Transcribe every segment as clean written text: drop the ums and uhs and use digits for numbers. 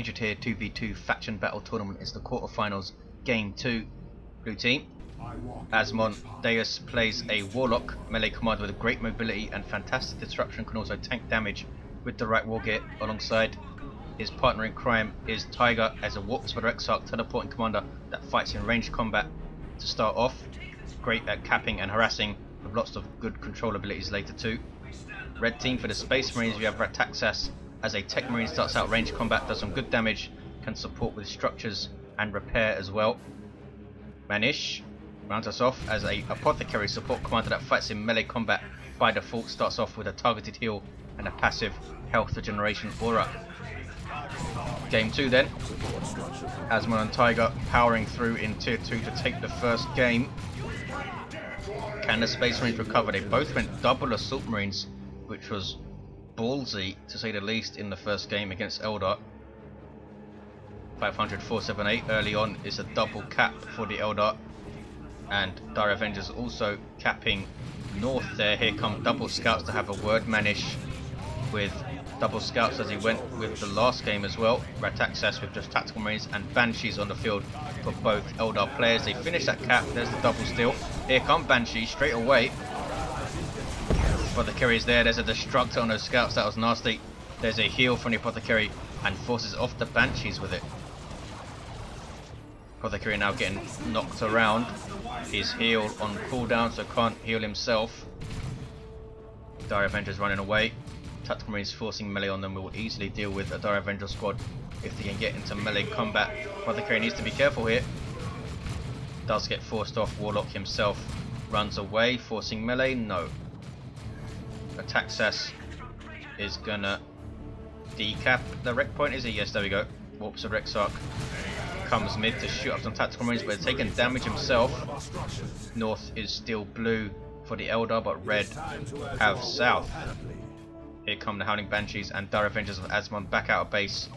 Ranger Tier 2v2 Faction Battle Tournament. It's the quarterfinals, Game 2. Blue team, Asmon. Deus plays a Warlock, melee commander with great mobility and fantastic disruption, can also tank damage with the right war gear. Alongside his partner in crime is Tyger as a Warp Spreader Exarch teleporting commander that fights in ranged combat to start off. Great at capping and harassing with lots of good control abilities later too. Red team, for the Space Marines, we have Rataxas as a Techmarine, starts out ranged combat, does some good damage, can support with structures and repair as well. Manisz rounds us off as a Apothecary support commander that fights in melee combat by default, starts off with a targeted heal and a passive health regeneration aura. Game 2 then, Asmon and Tyger powering through in Tier 2 to take the first game. Can the Space Marines recover? They both went double Assault Marines, which was ballsy to say the least in the first game against Eldar. 500 478 early on is a double cap for the Eldar, and Dire Avengers also capping north there. Here come double scouts to have a word. Manisz with double scouts as he went with the last game as well. Rataxas with just tactical marines and banshees on the field for both Eldar players. They finish that cap. There's the double steal. Here come banshees straight away. Apothecary is there. There's a destructor on those scouts. That was nasty. There's a heal from the Apothecary and forces off the banshees with it. Apothecary now getting knocked around. His heal on cooldown, so can't heal himself. Dire Avengers running away. Tactical Marines forcing melee on them will easily deal with a Dire Avenger squad if they can get into melee combat. Apothecary needs to be careful here. Does get forced off. Warlock himself runs away, forcing melee. No. Rataxas is gonna decap the wreck point, is he? Yes, there we go. Warps of Exarch comes mid to shoot up some tactical marines, but taking damage himself. North is still blue for the Eldar, but red have south. Here come the Howling Banshees and Dire Avengers of Asmon back out of base.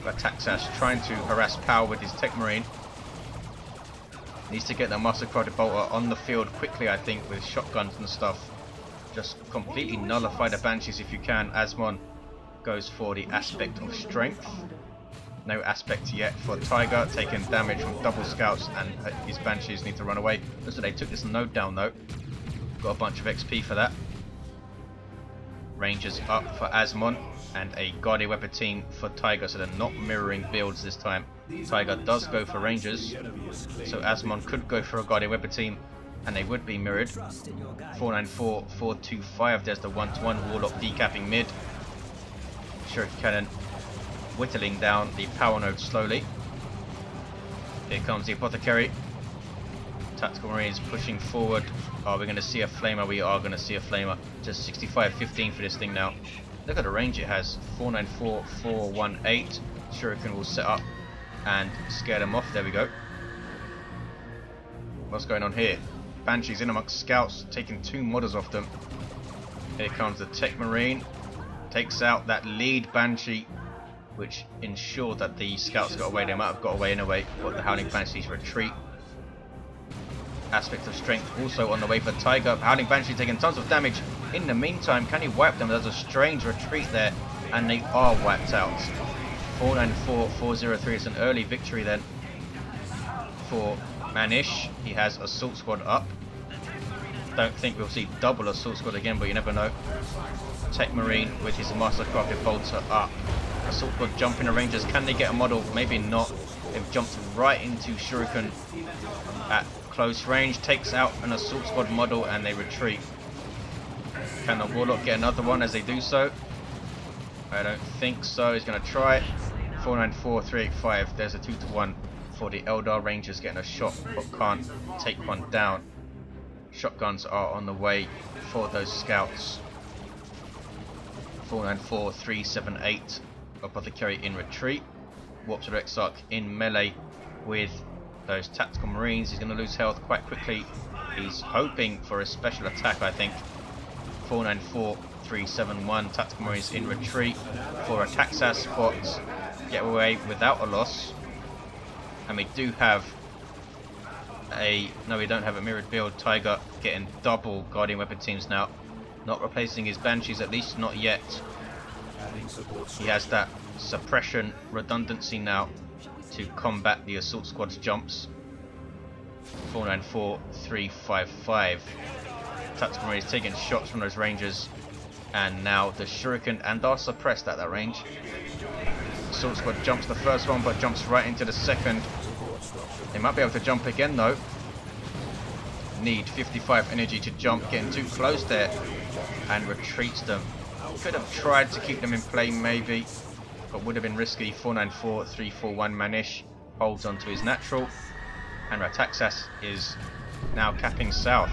Rataxas trying to harass power with his Techmarine. Needs to get the Master Crowded Bolter on the field quickly, I think, with shotguns and stuff. Just completely nullify the Banshees if you can. Asmon goes for the aspect of strength. No aspect yet for Tyger, taking damage from double scouts, and his Banshees need to run away. Looks like they took this node down though. Got a bunch of XP for that. Rangers up for Asmon and a Guardian Weapon team for Tyger, so they're not mirroring builds this time. Tyger does go for Rangers, so Asmon could go for a Guardian Weapon team and they would be mirrored. 494 425, there's the 1-to-1 Warlock decapping mid. Shuriken Cannon whittling down the power node slowly. Here comes the Apothecary. Tactical Marines pushing forward. Are we going to see a flamer? We are going to see a flamer. Just 65-15 for this thing now. Look at the range it has. 494 418. Shuriken will set up and scare them off. There we go. What's going on here? Banshees in amongst scouts, taking 2 modders off them. Here comes the Techmarine. Takes out that lead Banshee, which ensured that the scouts got away. They might have got away anyway, but the Howling Banshees retreat. Aspect of strength also on the way for Tyger. Howling Banshee taking tons of damage. In the meantime, can he wipe them? There's a strange retreat there, and they are wiped out. 494 403. It's an early victory then for Manisz. He has Assault Squad up. Don't think we'll see double Assault Squad again, but you never know. Techmarine with his Master Crafted Bolter up. Assault Squad jumping the Rangers. Can they get a model? Maybe not. They've jumped right into Shuriken at close range. Takes out an Assault Squad model and they retreat. Can the Warlock get another one as they do so? I don't think so. He's going to try. 494 385. There's a 2-to-1 for the Eldar. Rangers getting a shot but can't take one down. Shotguns are on the way for those scouts. 494 378. Apothecary in retreat. Warps of Exarch in melee with those tactical marines. He's going to lose health quite quickly. He's hoping for a special attack, I think. 494 371. Tactical marines in retreat for a Rataxas spot. Get away without a loss. And we do have a... no, we don't have a mirrored build. Tyger getting double Guardian Weapon teams now. Not replacing his Banshees, at least not yet. He has that suppression redundancy now to combat the assault squad's jumps. 494, 355. Techmarine is taking shots from those rangers, and now the shuriken and are suppressed at that range. Assault squad jumps the first one, but jumps right into the second. They might be able to jump again though. Need 55 energy to jump, getting too close there, and retreats them. Could have tried to keep them in play maybe, but would have been risky. 494, 341. Manisz holds onto his natural, and Rataxas is now capping south.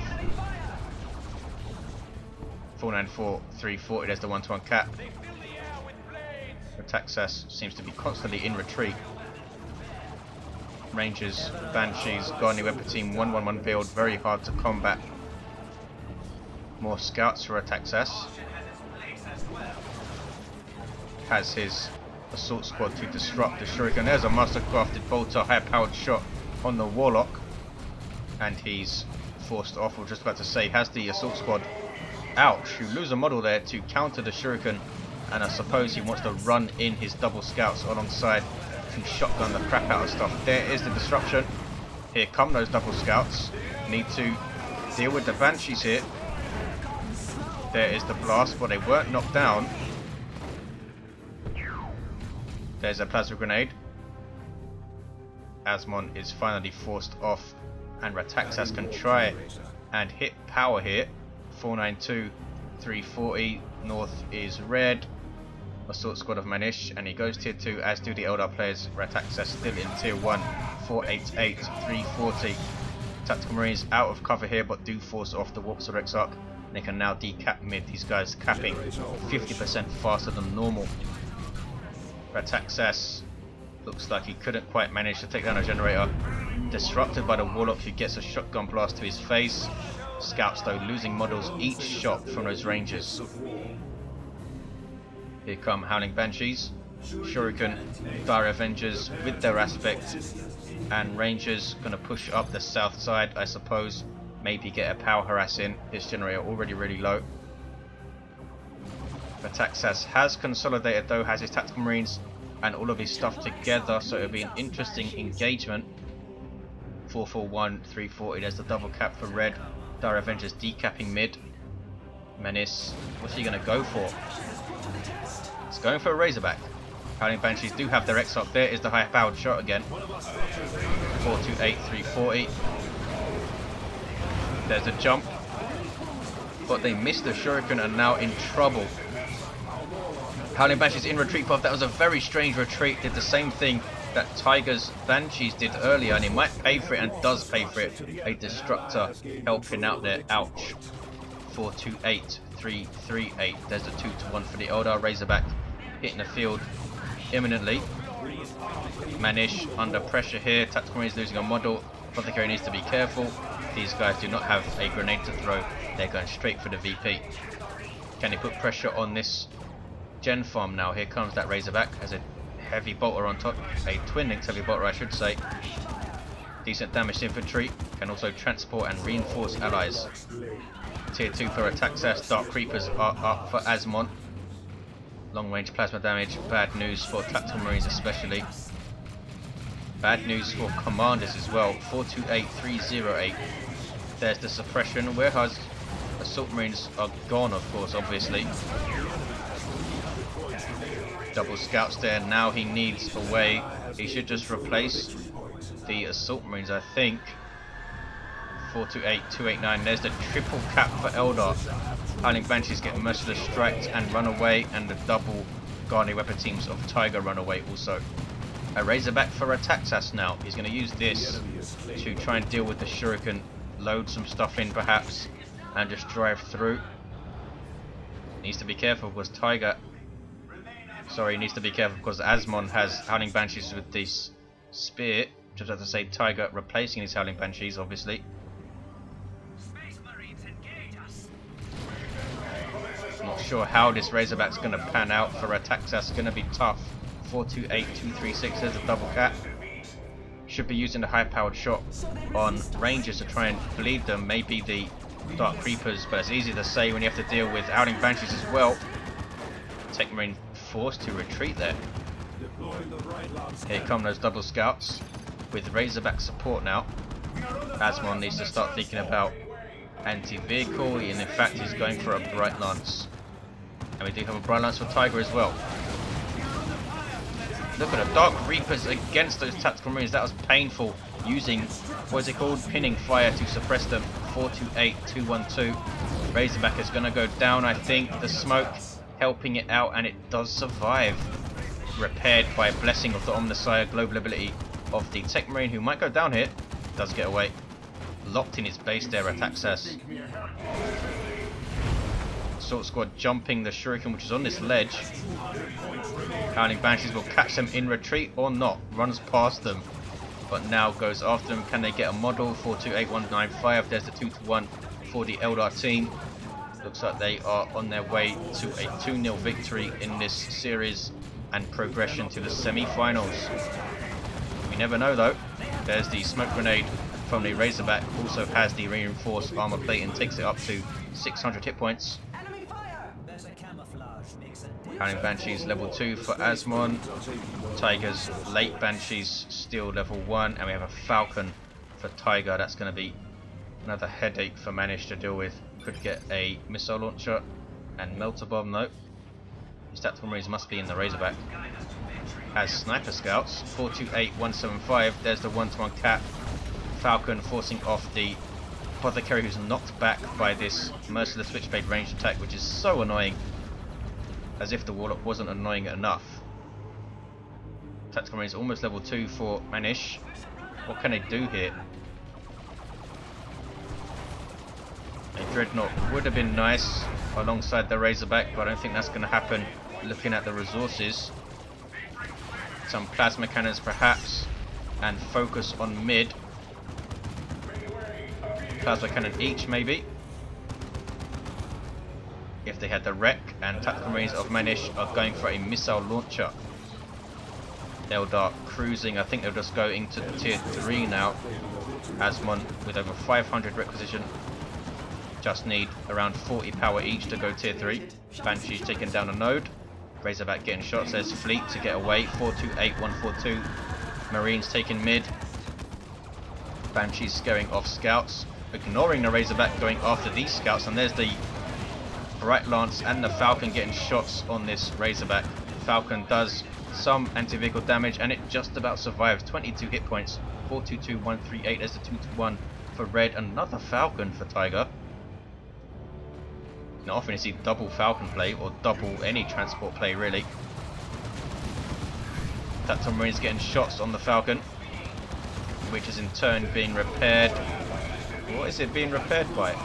494, 340. There's the 1-to-1 cap. Rataxas seems to be constantly in retreat. Rangers, Banshees, Guardian Weapon Team, 1-1-1 build, very hard to combat. More scouts for Rataxas. Has his assault squad to disrupt the shuriken. There's a mastercrafted bolter, high powered shot on the Warlock, and he's forced off. I was just about to say, has the assault squad. Ouch, you lose a model there to counter the shuriken, and I suppose he wants to run in his double scouts alongside to shotgun the crap out of stuff. There is the disruption. Here come those double scouts. Need to deal with the Banshees here. There is the blast, but they weren't knocked down. There's a plasma grenade. Asmon is finally forced off, and Rataxas can try and hit power here. 492, 340. North is red. Assault squad of Manisz, and he goes tier 2, as do the Eldar players. Rataxas still in tier 1. 488, 340. Tactical Marines out of cover here, but do force off the Warps of Exarch. They can now decap mid. These guys capping 50% faster than normal. Rataxas looks like he couldn't quite manage to take down a generator. Disrupted by the Warlock, who gets a shotgun blast to his face. Scouts though losing models each shot from those rangers. Here come Howling Banshees, Shuriken, Dire Avengers with their aspect, and Rangers gonna push up the south side, I suppose. Maybe get a power harass in. This generator already really low. Rataxas has consolidated though, has his Tactical Marines and all of his stuff together, so it'll be an interesting engagement. 441, 340, there's the double cap for red. Dire Avengers decapping mid. Manisz, what's he gonna go for? It's going for a Razorback. Howling Banshees do have their X up. There is the high powered shot again. 428, 340. There's a jump, but they missed the shuriken and now in trouble. Howling Banshees in retreat path. That was a very strange retreat. Did the same thing that Tyger's Banshees did earlier, and he might pay for it, and does pay for it. A Destructor helping out there. Ouch. 428, 338. There's a 2-to-1 for the Eldar. Razorback hitting the field imminently. Manisz under pressure here. Tactical Marine is losing a model. Apothecary needs to be careful. These guys do not have a grenade to throw. They're going straight for the VP. Can he put pressure on this gen farm now? Here comes that Razorback. Has a heavy bolter on top. A twin-linked heavy bolter, I should say. Decent damage to infantry. Can also transport and reinforce allies. Tier 2 for Rataxas. Dark Creepers are up for Asmon. Long range plasma damage. Bad news for Tactical Marines especially. Bad news for Commanders as well. 428, 308. There's the suppression. Whereas Assault Marines are gone, of course, obviously. Double scouts there. Now he needs a way. He should just replace the Assault Marines, I think. 428, 289. There's the triple cap for Eldar. Howling Banshees get merciless striked and run away, and the double Guardian Weapon Teams of Tyger run away also. A Razorback for Rataxas now. He's going to use this to try and deal with the shuriken, load some stuff in perhaps, and just drive through. Needs to be careful because Tyger... Sorry, he needs to be careful because Asmon has Howling Banshees with this spear. Just have to say Tyger replacing his Howling Banshees, obviously. Not sure how this Razorback's going to pan out for Rataxas. Going to be tough. 428, 236. There's a double cap. Should be using the high-powered shot on Rangers to try and bleed them. Maybe the Dark Creepers, but it's easy to say when you have to deal with Howling Banshees as well. Techmarine forced to retreat there. Here come those double scouts with Razorback support now. Asmon needs to start thinking about anti-vehicle, and in fact he's going for a Bright Lance. And we do have a Bright Lance for Tyger as well. Look at the Dark Reapers against those Tactical Marines. That was painful, using, what is it called, pinning fire to suppress them. 428, 212. Razorback is going to go down, I think. The smoke helping it out, and it does survive. Repaired by a blessing of the Omnissiah, global ability of the Techmarine, who might go down here. Does get away. Locked in his base there, Rataxas. Assault Squad jumping the Shuriken, which is on this ledge. Howling Banshees will catch them in retreat or not. Runs past them, but now goes after them. Can they get a model? 428195. There's the 2-1 for the Eldar team. Looks like they are on their way to a 2-0 victory in this series and progression to the semi-finals. We never know though. There's the smoke grenade from the Razorback. Also has the reinforced armor plate and takes it up to 600 hit points. Howling Banshees level 2 for Asmon. Tyger's late Banshees still level 1, and we have a Falcon for Tyger. That's going to be another headache for Manisz to deal with. Could get a missile launcher and melter bomb though. His tactical marines must be in the Razorback. Has sniper scouts. 428175. There's the 1-to-1 cap. Falcon forcing off the Apothecary, who's knocked back by this merciless switchblade ranged attack, which is so annoying. As if the Warlock wasn't annoying enough. Tactical Marines almost level 2 for Manisz. What can they do here? A Dreadnought would have been nice alongside the Razorback, but I don't think that's going to happen looking at the resources. Some plasma cannons perhaps, and focus on mid. Plasma cannon each maybe. If they had the wreck, and Tactical Marines of Manisz are going for a missile launcher. Eldar cruising. I think they'll just go into tier 3 now. Asmon with over 500 requisition. Just need around 40 power each to go tier 3. Banshees taking down a node. Razorback getting shots. There's Fleet to get away. 428142. Marines taking mid. Banshees scaring off scouts. Ignoring the Razorback, going after these scouts. And there's the Bright Lance and the Falcon getting shots on this Razorback. Falcon does some anti-vehicle damage, and it just about survives. 22 hit points. 422138. There's the 2-1 for red. Another Falcon for Tyger. Not often you see double Falcon play, or double any transport play really. Tactical Marines getting shots on the Falcon, which is in turn being repaired. What is it being repaired by?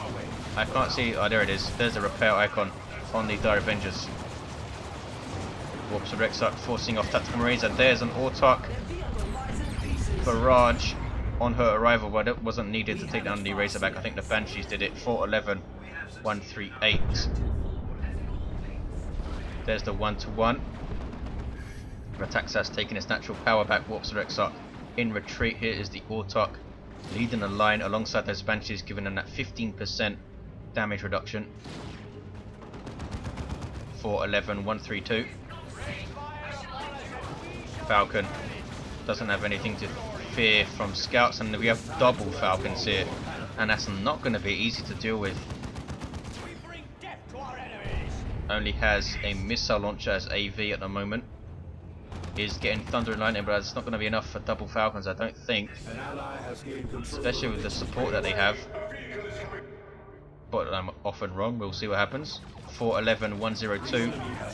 I can't see. Oh, there it is. There's the repair icon on the Dire Avengers. Warps of Exarch forcing off Tactical Marines, and there's an Autarch barrage on her arrival, but it wasn't needed to take down the Razorback. I think the Banshees did it. 411138. There's the 1-to-1. Rataxas taking its natural power back. Warps of Exarch in retreat. Here is the Autarch leading the line alongside those Banshees, giving them that 15% damage reduction. 411132. Falcon doesn't have anything to fear from scouts, and we have double Falcons here, and that's not going to be easy to deal with. Only has a missile launcher as AV at the moment. Is getting thunder and lightning, but it's not going to be enough for double Falcons, I don't think. Especially with the support that they have. But I'm often wrong, we'll see what happens. 411102.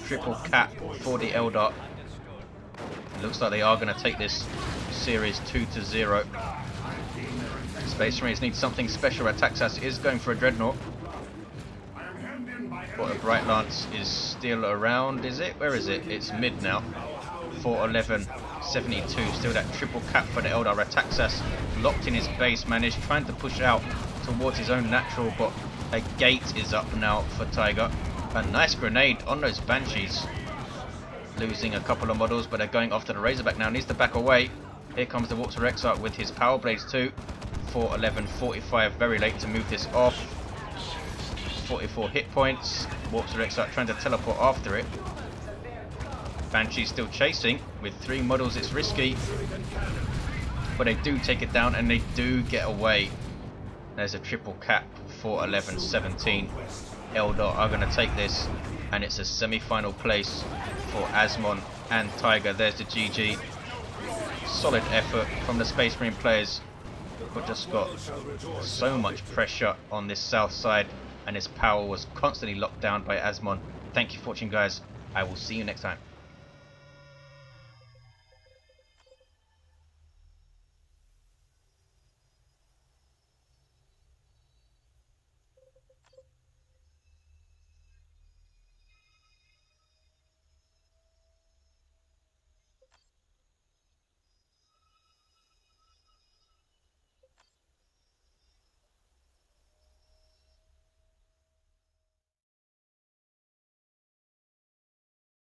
Triple cap for the Eldar. It looks like they are going to take this series 2-0. Space Marines need something special. Rataxas is going for a Dreadnought. But a Bright Lance is still around, is it? Where is it? It's mid now. 411172. Still that triple cap for the Eldar. Rataxas locked in his base. Manisz trying to push out towards his own natural, but a gate is up now for Tyger. A nice grenade on those Banshees. Losing a couple of models, but they're going after the Razorback now. Needs to back away. Here comes the Warps of Exarch with his Power Blades too. 411145. Very late to move this off. 44 hit points. Warps of Exarch trying to teleport after it. Banshee's still chasing. With 3 models it's risky. But they do take it down and they do get away. There's a triple cap for 11-17. Eldar are going to take this. And it's a semi-final place for Asmon and Tyger. There's the GG. Solid effort from the Space Marine players. But just got so much pressure on this south side. And his power was constantly locked down by Asmon. Thank you for watching, guys. I will see you next time.